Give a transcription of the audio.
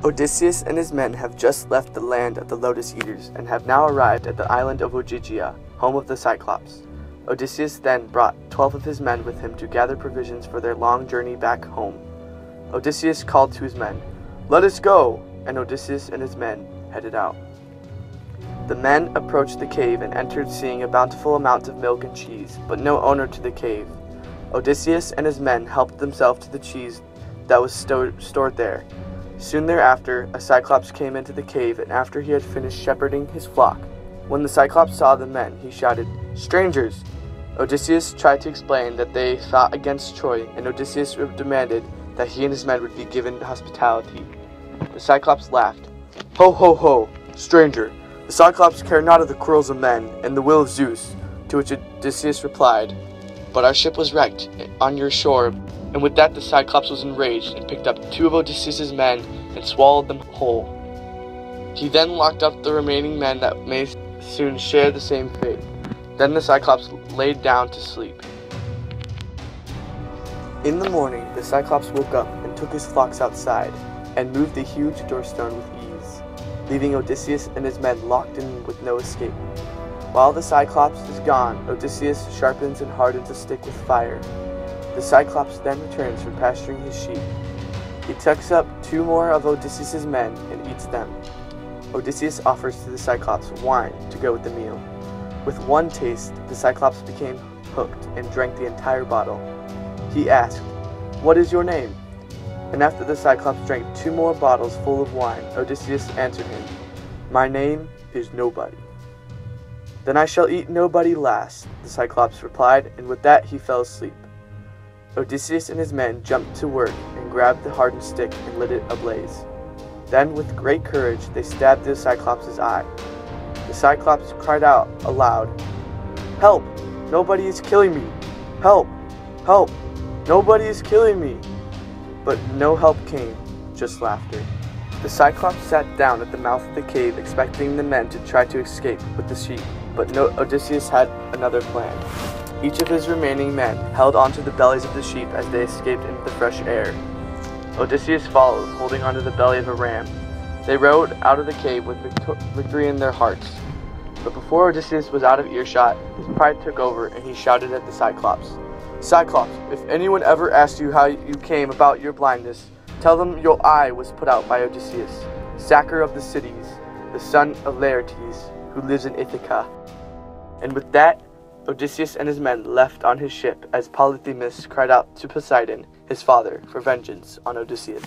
Odysseus and his men have just left the land of the Lotus Eaters and have now arrived at the island of Ogygia, home of the Cyclops. Odysseus then brought 12 of his men with him to gather provisions for their long journey back home. Odysseus called to his men, "Let us go!" and Odysseus and his men headed out. The men approached the cave and entered, seeing a bountiful amount of milk and cheese, but no owner to the cave. Odysseus and his men helped themselves to the cheese that was stored there. Soon thereafter, a Cyclops came into the cave, and after he had finished shepherding his flock, when the Cyclops saw the men, he shouted, "Strangers!" Odysseus tried to explain that they fought against Troy, and Odysseus demanded that he and his men would be given hospitality. The Cyclops laughed. "Ho, ho, ho, stranger! The Cyclops care not of the quarrels of men and the will of Zeus," to which Odysseus replied, "But our ship was wrecked on your shore." And with that the Cyclops was enraged and picked up 2 of Odysseus' men and swallowed them whole. He then locked up the remaining men that may soon share the same fate. Then the Cyclops laid down to sleep. In the morning, the Cyclops woke up and took his flocks outside and moved the huge doorstone with ease, leaving Odysseus and his men locked in with no escape. While the Cyclops is gone, Odysseus sharpens and hardens a stick with fire. The Cyclops then returns from pasturing his sheep. He tucks up 2 more of Odysseus' men and eats them. Odysseus offers to the Cyclops wine to go with the meal. With one taste, the Cyclops became hooked and drank the entire bottle. He asked, "What is your name?" And after the Cyclops drank 2 more bottles full of wine, Odysseus answered him, "My name is Nobody." "Then I shall eat nobody last," the Cyclops replied, and with that he fell asleep. Odysseus and his men jumped to work and grabbed the hardened stick and lit it ablaze. Then, with great courage, they stabbed the Cyclops' eye. The Cyclops cried out aloud, "Help! Nobody is killing me! Help! Help! Nobody is killing me!" But no help came, just laughter. The Cyclops sat down at the mouth of the cave, expecting the men to try to escape with the sheep, but Odysseus had another plan. Each of his remaining men held onto the bellies of the sheep as they escaped into the fresh air. Odysseus followed, holding onto the belly of a ram. They rode out of the cave with victory in their hearts. But before Odysseus was out of earshot, his pride took over and he shouted at the Cyclops, "Cyclops, if anyone ever asks you how you came about your blindness, tell them your eye was put out by Odysseus, sacker of the cities, the son of Laertes, who lives in Ithaca." And with that, Odysseus and his men left on his ship as Polyphemus cried out to Poseidon, his father, for vengeance on Odysseus.